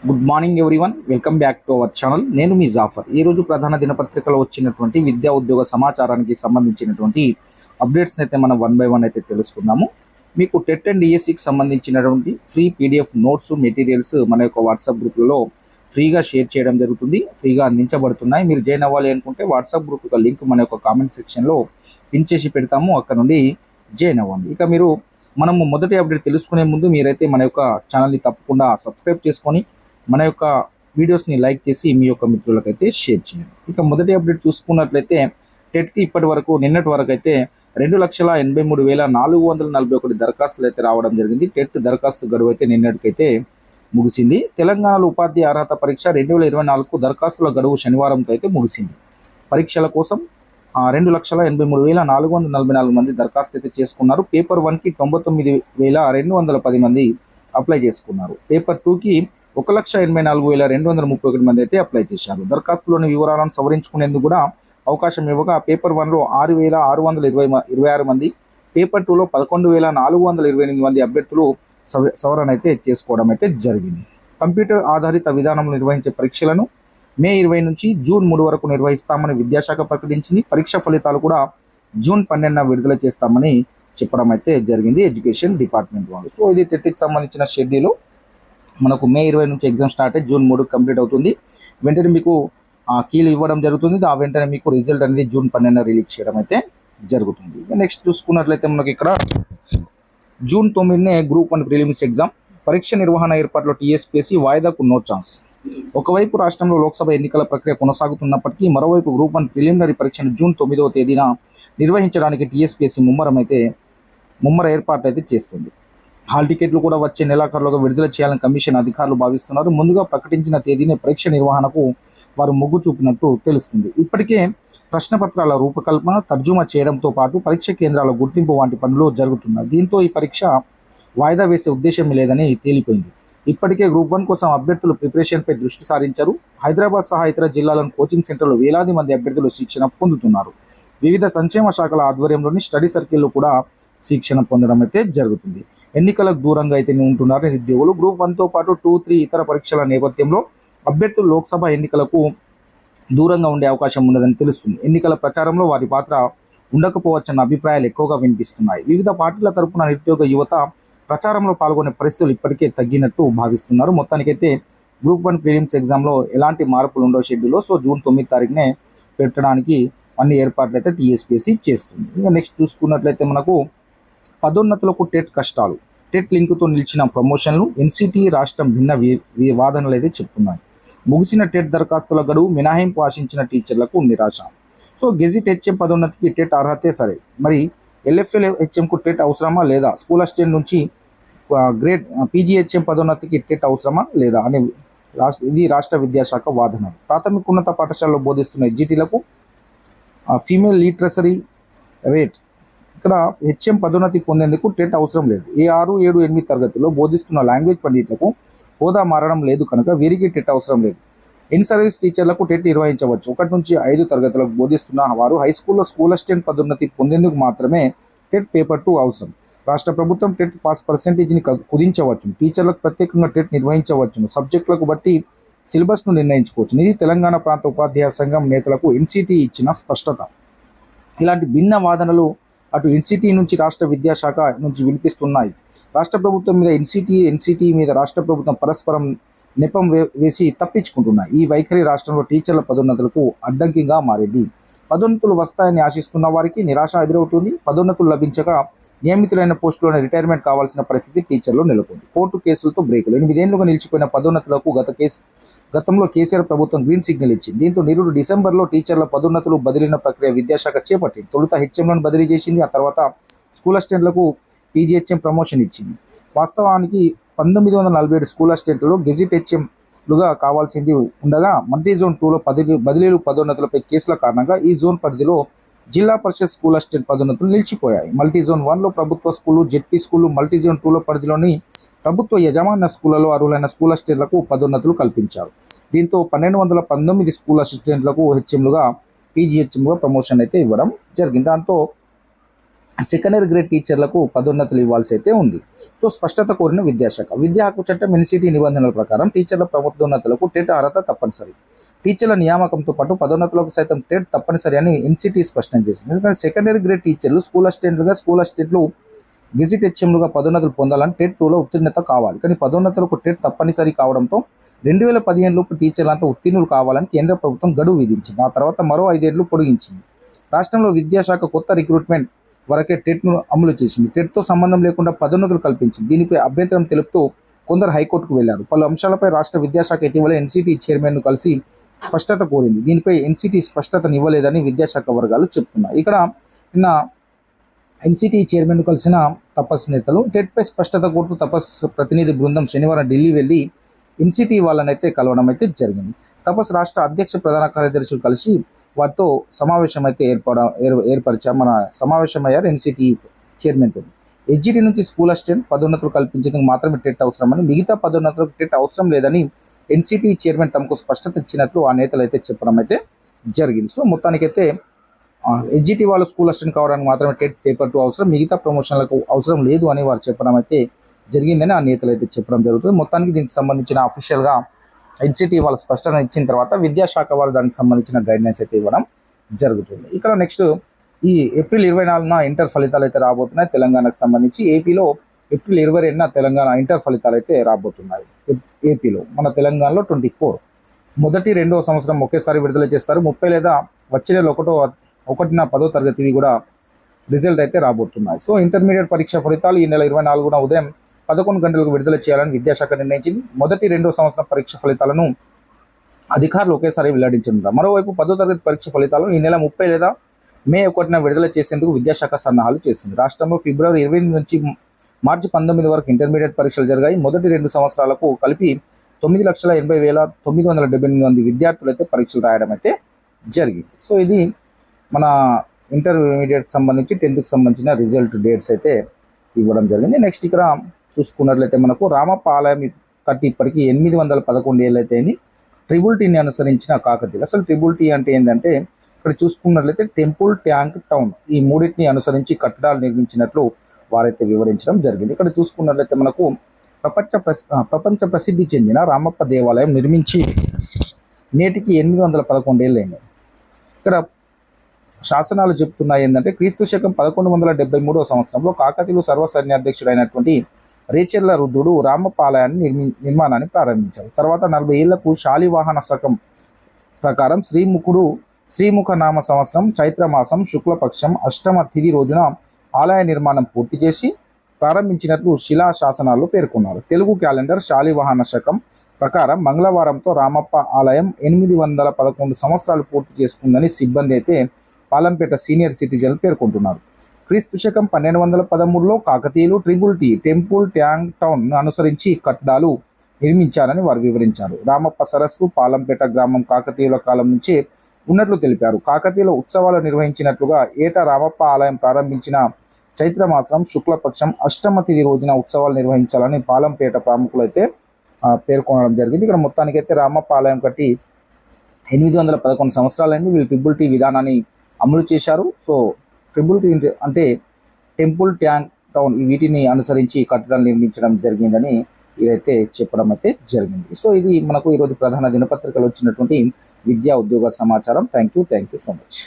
Good morning everyone, welcome back to our channel. నేను మీ జాఫర్. ఈరోజు ప్రధాన దినపత్రికలో వచ్చినటువంటి విద్యా ఉద్యోగ సమాచారానికి సంబంధించినటువంటి అప్డేట్స్ని అయితే మనం వన్ బై వన్ అయితే తెలుసుకుందాము. మీకు టెట్ అండ్ డిఎస్సికి సంబంధించినటువంటి ఫ్రీ పీడిఎఫ్ నోట్స్ మెటీరియల్స్ మన యొక్క వాట్సాప్ గ్రూప్లలో ఫ్రీగా షేర్ చేయడం జరుగుతుంది, ఫ్రీగా అందించబడుతున్నాయి. మీరు జాయిన్ అవ్వాలి అనుకుంటే వాట్సాప్ గ్రూప్ యొక్క లింక్ మన యొక్క కామెంట్ సెక్షన్లో పిన్ చేసి పెడతాము, అక్కడ నుండి జాయిన్ అవ్వండి. ఇక మనము మొదటి అప్డేట్ తెలుసుకునే ముందు మీరైతే మన యొక్క ఛానల్ని తప్పకుండా సబ్స్క్రైబ్ చేసుకొని మన యొక్క వీడియోస్ని లైక్ చేసి మీ యొక్క మిత్రులకైతే షేర్ చేయండి. ఇక మొదటి అప్డేట్ చూసుకున్నట్లయితే టెట్కి ఇప్పటి వరకు నిన్నటి వరకు అయితే 2,83,441 దరఖాస్తులు అయితే రావడం జరిగింది. టెట్ దరఖాస్తు గడువు అయితే నిన్నటికైతే ముగిసింది. తెలంగాణలో ఉపాధ్యాయ అర్హత పరీక్ష 2024 దరఖాస్తుల గడువు శనివారంతో అయితే ముగిసింది. పరీక్షల కోసం 2,83,444 మంది దరఖాస్తు అయితే చేసుకున్నారు. పేపర్ 1కి 99,210 మంది అప్లై చేసుకున్నారు. పేపర్ 2కి 1,84,231 మంది అయితే అప్లై చేశారు. దరఖాస్తులోని వివరాలను సవరించుకునేందుకు కూడా అవకాశం ఇవ్వగా పేపర్ 1లో 6,626 మంది, పేపర్ 2లో 11,428 మంది అభ్యర్థులు సవరణ అయితే చేసుకోవడం అయితే జరిగింది. కంప్యూటర్ ఆధారిత విధానంలో నిర్వహించే పరీక్షలను మే 20 నుంచి జూన్ 3 వరకు నిర్వహిస్తామని విద్యాశాఖ ప్రకటించింది. పరీక్ష ఫలితాలు కూడా జూన్ 12న విడుదల చేస్తామని చెప్పడం అయితే జరిగింది ఎడ్యుకేషన్ డిపార్ట్మెంట్ వాళ్ళు. సో ఇది టెట్కి సంబంధించిన షెడ్యూల్. మనకు మే 20 నుంచి ఎగ్జామ్ స్టార్ట్ అయ్యి జూన్ 3 కంప్లీట్ అవుతుంది. వెంటనే మీకు కీలు ఇవ్వడం జరుగుతుంది. ఆ వెంటనే మీకు రిజల్ట్ అనేది జూన్ 12న రిలీజ్ చేయడం అయితే జరుగుతుంది. నెక్స్ట్ చూసుకున్నట్లయితే మనకి ఇక్కడ జూన్ 9నే గ్రూప్ 1 ప్రిలిమ్స్ ఎగ్జామ్. పరీక్ష నిర్వహణ ఏర్పాట్లో టీఎస్పీఎస్సీ వాయిదాకు నో ఛాన్స్. ఒకవైపు రాష్ట్రంలో లోక్సభ ఎన్నికల ప్రక్రియ కొనసాగుతున్నప్పటికీ మరోవైపు గ్రూప్ 1 ప్రిలిమినరీ పరీక్షను జూన్ 9వ తేదీన నిర్వహించడానికి టీఎస్పీఎస్సీ ముమ్మర ఏర్పాటు అయితే చేస్తుంది. హాల్ టికెట్లు కూడా వచ్చే నెలాఖరులోగా విడుదల చేయాలని కమిషన్ అధికారులు భావిస్తున్నారు. ముందుగా ప్రకటించిన తేదీనే పరీక్ష నిర్వహణకు వారు మొగ్గు చూపినట్టు తెలుస్తుంది. ఇప్పటికే ప్రశ్నపత్రాల రూపకల్పన, తర్జుమా చేయడంతో పాటు పరీక్ష కేంద్రాల గుర్తింపు వంటి పనులు జరుగుతున్నాయి. దీంతో ఈ పరీక్ష వాయిదా వేసే ఉద్దేశం లేదని తేలిపోయింది. ఇప్పటికే గ్రూప్ 1 కోసం అభ్యర్థులు ప్రిపరేషన్పై దృష్టి సారించారు. హైదరాబాద్ సహా ఇతర జిల్లాలను కోచింగ్ సెంటర్లో వేలాది మంది అభ్యర్థులు శిక్షణ పొందుతున్నారు. వివిధ సంక్షేమ శాఖల ఆధ్వర్యంలోని స్టడీ సర్కిల్లో కూడా శిక్షణ పొందడం అయితే జరుగుతుంది. ఎన్నికలకు దూరంగా అయితే ఉంటున్నారు నిరుద్యోగులు. గ్రూప్ 1తో పాటు 2, 3 ఇతర పరీక్షల నేపథ్యంలో అభ్యర్థులు లోక్సభ ఎన్నికలకు దూరంగా ఉండే అవకాశం ఉన్నదని తెలుస్తుంది. ఎన్నికల ప్రచారంలో వారి పాత్ర ఉండకపోవచ్చన్న అభిప్రాయాలు ఎక్కువగా వినిపిస్తున్నాయి. వివిధ పార్టీల తరపున నిరుద్యోగ యువత ప్రచారంలో పాల్గొనే పరిస్థితులు ఇప్పటికే తగ్గినట్టు భావిస్తున్నారు. మొత్తానికైతే గ్రూప్ 1 ప్రిలిమ్స్ ఎగ్జామ్లో ఎలాంటి మార్పులు ఉండవు షెడ్యూల్లో. సో జూన్ 9 తారీఖునే పెట్టడానికి అన్ని ఏర్పాట్లు అయితే టీఎస్పీఎస్సీ చేస్తుంది. ఇక నెక్స్ట్ చూసుకున్నట్లయితే మనకు పదోన్నతులకు టెట్ కష్టాలు. టెట్ లింకుతో నిలిచిన ప్రమోషన్లు, ఎన్సిటి రాష్ట్రం భిన్న వాదనలు అయితే చెప్తున్నాయి. ముగిసిన టెట్ దరఖాస్తుల గడువు, మినహాయింపు ఆశించిన టీచర్లకు నిరాశ. సో గెజిట్ హెచ్ఎం పదోన్నతికి టెట్ అర్హతే సరే, మరి ఎల్ఎఫ్ఎల్ హెచ్ఎంకు టెట్ అవసరమా లేదా? స్కూల్ అసిస్టెంట్ నుంచి గ్రేడ్ పీజీహెచ్ఎం పదోన్నతికి టెట్ అవసరమా లేదా అని ఇది రాష్ట్ర విద్యాశాఖ వాదన. ప్రాథమిక ఉన్నత పాఠశాలలో బోధిస్తున్న ఎడ్జిటీలకు ఫీమేల్ లిటరసరీ రేట్, ఇక్కడ హెచ్ఎం పదోన్నతి పొందేందుకు టెట్ అవసరం లేదు. 6, 7, 8 తరగతిలో బోధిస్తున్న లాంగ్వేజ్ పండిట్లకు హోదా మారడం లేదు కనుక వీరికి టెట్ అవసరం లేదు. ఇన్ సర్వీస్ టీచర్లకు టెట్ నిర్వహించవచ్చు. 1 నుంచి 5 తరగతులకు బోధిస్తున్న వారు హైస్కూల్లో స్కూల్ అసిస్టెంట్ పదోన్నతి పొందేందుకు మాత్రమే టెట్ పేపర్ 2 అవసరం. రాష్ట్ర ప్రభుత్వం టెట్ పాస్ పర్సెంటేజ్ని కుదించవచ్చు. టీచర్లకు ప్రత్యేకంగా టెట్ నిర్వహించవచ్చును. సబ్జెక్టులకు బట్టి సిలబస్ను నిర్ణయించుకోవచ్చు. ఇది తెలంగాణ ప్రాంత ఉపాధ్యాయ సంఘం నేతలకు ఎన్సిటి ఇచ్చిన స్పష్టత. ఇలాంటి భిన్న వాదనలు అటు ఎన్సిటి నుంచి రాష్ట్ర విద్యాశాఖ నుంచి వినిపిస్తున్నాయి. రాష్ట్ర ప్రభుత్వం మీద ఎన్సిటి మీద రాష్ట్ర ప్రభుత్వం పరస్పరం నెపం వేసి తప్పించుకుంటున్నాయి. ఈ వైఖరి రాష్ట్రంలో టీచర్ల పదోన్నతులకు అడ్డంకిగా మారింది. పదోన్నతులు వస్తాయని ఆశిస్తున్న వారికి నిరాశ ఎదురవుతుంది. పదోన్నతులు లభించక నియమితులైన పోస్టులోనే రిటైర్మెంట్ కావాల్సిన పరిస్థితి టీచర్లు నెలకొంది. కోర్టు కేసులతో బ్రేకులు. 8 ఏళ్లుగా నిలిచిపోయిన పదోన్నతులకు గతంలో కేసీఆర్ ప్రభుత్వం గ్రీన్ సిగ్నల్ ఇచ్చింది. దీంతో నిరుడు డిసెంబర్లో టీచర్ల పదోన్నతులు బదిలీన ప్రక్రియ విద్యాశాఖ చేపట్టింది. తొలుత హెచ్ఎంలను బదిలీ చేసింది. ఆ తర్వాత స్కూల్ అసిస్టెంట్లకు పీజీహెచ్ఎం ప్రమోషన్ ఇచ్చింది. వాస్తవానికి 1947 స్కూల్ అసిస్టెంట్లలో గెజిట్ హెచ్ఎంలుగా కావాల్సింది ఉండగా మల్టీ జోన్ 2లో బదిలీలు పదోన్నతులపై కేసుల కారణంగా ఈ జోన్ పరిధిలో జిల్లా పరిషత్ స్కూల్ అసిస్టెంట్ పదోన్నతులు నిలిచిపోయాయి. మల్టీ జోన్ 1లో ప్రభుత్వ school, ZP school, multi zone 2లో పరిధిలోని ప్రభుత్వ యజమాన్య స్కూళ్లలో అర్హులైన స్కూల్ అసిస్టెంట్లకు పదోన్నతులు కల్పించారు. దీంతో 1219 స్కూల్ అసిస్టెంట్లకు హెచ్ఎంలుగా పీజీహెచ్ఎంలుగా ప్రమోషన్ అయితే ఇవ్వడం జరిగింది. దాంతో సెకండరీ గ్రేడ్ టీచర్లకు పదోన్నతులు ఇవ్వాల్సి అయితే ఉంది. సో స్పష్టత కోరిన విద్యాశాఖ. విద్యా హక్కు చట్టం ఎన్సిటి నిబంధనల ప్రకారం టీచర్ల పదోన్నతులకు టెట్ అర్హత తప్పనిసరి. టీచర్ల నియామకంతో పాటు పదోన్నతులకు సైతం టెట్ తప్పనిసరి అని ఎన్సిటి స్పష్టం చేసింది. ఎందుకంటే సెకండరీ గ్రేడ్ టీచర్లు స్కూల్ అసిస్టెంట్లు గెజిట్ హెచ్ఎంలుగా పదోన్నతులు పొందాలని టెట్ 2లో ఉత్తీర్ణత కావాలి. కానీ పదోన్నతులకు టెట్ తప్పనిసరి కావడంతో 2015లోపు టీచర్లంతా ఉత్తీర్ణులు కావాలని కేంద్ర ప్రభుత్వం గడువు విధించింది. ఆ తర్వాత మరో 5 ఏళ్లు పొడిగించింది. రాష్ట్రంలో విద్యాశాఖ కొత్త రిక్రూట్మెంట్ వరకే టెట్ను అమలు చేసింది. టెట్తో సంబంధం లేకుండా పదోన్నతులు కల్పించింది. దీనిపై అభ్యంతరం తెలుపుతూ కొందరు హైకోర్టుకు వెళ్లారు. పలు అంశాలపై రాష్ట్ర విద్యాశాఖ ఇటీవల ఎన్సిటి చైర్మన్ను కలిసి స్పష్టత కోరింది. దీనిపై ఎన్సిటి స్పష్టతనివ్వలేదని విద్యాశాఖ వర్గాలు చెప్తున్నాయి. ఇక్కడ నిన్న ఎన్సిటి చైర్మన్ను కలిసిన తపస్ నేతలు టెట్పై స్పష్టత కోరుతూ తపస్ ప్రతినిధి బృందం శనివారం ఢిల్లీ వెళ్లి ఎన్సిటి వాళ్ళనైతే కలవడం అయితే జరిగింది. తపస్ రాష్ట్ర అధ్యక్ష ప్రధాన కార్యదర్శులు కలిసి వారితో సమావేశం అయితే సమావేశమయ్యారు ఎన్సిటి చైర్మన్తో. ఎస్జిటి నుంచి స్కూల్ అసిస్టెంట్ పదోన్నతులు కల్పించేందుకు మాత్రమే టెట్ అవసరమని, మిగతా పదోన్నతులకు టెట్ అవసరం లేదని ఎన్సిటి చైర్మన్ తమకు స్పష్టత ఇచ్చినట్లు ఆ నేతలు అయితే చెప్పడం అయితే జరిగింది. సో మొత్తానికైతే ఎస్జిటి వాళ్ళు స్కూల్ అసిస్టెంట్ కావడానికి మాత్రమే టెట్ పేపర్ 2 అవసరం, మిగతా ప్రమోషన్లకు అవసరం లేదు అని వారు చెప్పడం అయితే జరిగిందని ఆ నేతలు అయితే చెప్పడం జరుగుతుంది. మొత్తానికి దీనికి సంబంధించిన అఫీషియల్గా ఎన్సిటి వాళ్ళు స్పష్టత ఇచ్చిన తర్వాత విద్యాశాఖ వాళ్ళు దానికి సంబంధించిన గైడ్లైన్స్ అయితే ఇవ్వడం జరుగుతుంది. ఇక్కడ నెక్స్ట్ ఈ ఏప్రిల్ 24న ఇంటర్ ఫలితాలు అయితే రాబోతున్నాయి తెలంగాణకు సంబంధించి. ఏపీలో ఏప్రిల్ 22న తెలంగాణ ఇంటర్ ఫలితాలు అయితే రాబోతున్నాయి. ఏపీలో, మన తెలంగాణలో 24. మొదటి రెండవ సంవత్సరం ఒకేసారి విడుదల చేస్తారు. 30 లేదా వచ్చే నెల 1న 10వ తరగతివి కూడా రిజల్ట్ అయితే రాబోతున్నాయి. సో ఇంటర్మీడియట్ పరీక్ష ఫలితాలు ఈ నెల 24న ఉదయం 11 గంటలకు విడుదల చేయాలని విద్యాశాఖ నిర్ణయించింది. మొదటి రెండో సంవత్సరం పరీక్ష ఫలితాలను అధికారులు ఒకేసారి వెల్లడించనున్నారు. మరోవైపు 10వ తరగతి పరీక్ష ఫలితాలను ఈ నెల 30 లేదా మే 1న విడుదల చేసేందుకు విద్యాశాఖ సన్నాహాలు చేస్తుంది. రాష్ట్రంలో ఫిబ్రవరి 28 నుంచి మార్చి 19 వరకు ఇంటర్మీడియట్ పరీక్షలు జరిగాయి. మొదటి 2 సంవత్సరాలకు కలిపి 9,80,978 మంది విద్యార్థులు అయితే పరీక్షలు రాయడం అయితే జరిగింది. సో ఇది మన ఇంటర్మీడియట్ సంబంధించి 10th సంబంధించిన రిజల్ట్ డేట్స్ అయితే ఇవ్వడం జరిగింది. నెక్స్ట్ ఇక్కడ చూసుకున్నట్లయితే మనకు రామప్ప ఆలయం కట్టి ఇప్పటికీ 811 ఏళ్ళు అయితే అయింది. ట్రిపుల్ టీని అనుసరించిన కాకతీయులు. అసలు ట్రిపుల్ టీ అంటే ఏంటంటే ఇక్కడ చూసుకున్నట్లయితే టెంపుల్, ట్యాంక్, టౌన్ ఈ మూడింటిని అనుసరించి కట్టడాలు నిర్మించినట్లు వారైతే వివరించడం జరిగింది. ఇక్కడ చూసుకున్నట్లయితే మనకు ప్రపంచ ప్రసిద్ధి చెందిన రామప్ప దేవాలయం నిర్మించి నేటికి 811 ఏళ్ళు అయింది. ఇక్కడ శాసనాలు చెప్తున్నాయి ఏంటంటే క్రీస్తు శకం 1173వ సంవత్సరంలో కాకతీయులు సర్వసైన్యాధ్యక్షుడైనటువంటి రేచెర్ల రుద్రుడు రామప్ప ఆలయాన్ని నిర్మాణాన్ని ప్రారంభించారు. తర్వాత 40 ఏళ్లకు శాలివాహన శకం ప్రకారం శ్రీముఖ నామ సంవత్సరం చైత్రమాసం శుక్లపక్షం అష్టమ తిథి రోజున ఆలయ నిర్మాణం పూర్తి చేసి ప్రారంభించినట్లు శిలా శాసనాల్లో పేర్కొన్నారు. తెలుగు క్యాలెండర్ శాలివాహన శకం ప్రకారం మంగళవారంతో రామప్ప ఆలయం 811 సంవత్సరాలు పూర్తి చేసుకుందని సిబ్బంది అయితే పాలంపేట సీనియర్ సిటిజన్లు పేర్కొంటున్నారు. క్రీస్తు శకం 1213లో కాకతీయులు triple tea temple, tank, town అనుసరించి కట్టడాలు నిర్మించారని వారు వివరించారు. రామప్ప సరస్సు పాలంపేట గ్రామం కాకతీయుల కాలం నుంచే ఉన్నట్లు తెలిపారు. కాకతీయుల ఉత్సవాలు నిర్వహించినట్లుగా ఏటా రామప్ప ఆలయం ప్రారంభించిన చైత్రమాసం శుక్లపక్షం అష్టమ తిథి రోజున ఉత్సవాలు నిర్వహించాలని పాలంపేట ప్రముఖులు అయితే పేర్కొనడం జరిగింది. ఇక్కడ మొత్తానికైతే రామప్ప ఆలయం కట్టి 811 సంవత్సరాలైంది. వీళ్ళు ట్రిపుల్ టీ విధానాన్ని అమలు చేశారు. సో ట్రిపుల్ టీ అంటే టెంపుల్, ట్యాంక్, టౌన్ వీటిని అనుసరించి కట్టడాలు నిర్మించడం జరిగిందని ఇదైతే చెప్పడం అయితే జరిగింది. సో ఇది మనకు ఈరోజు ప్రధాన దినపత్రికలు వచ్చినటువంటి విద్యా ఉద్యోగ సమాచారం. Thank you so much.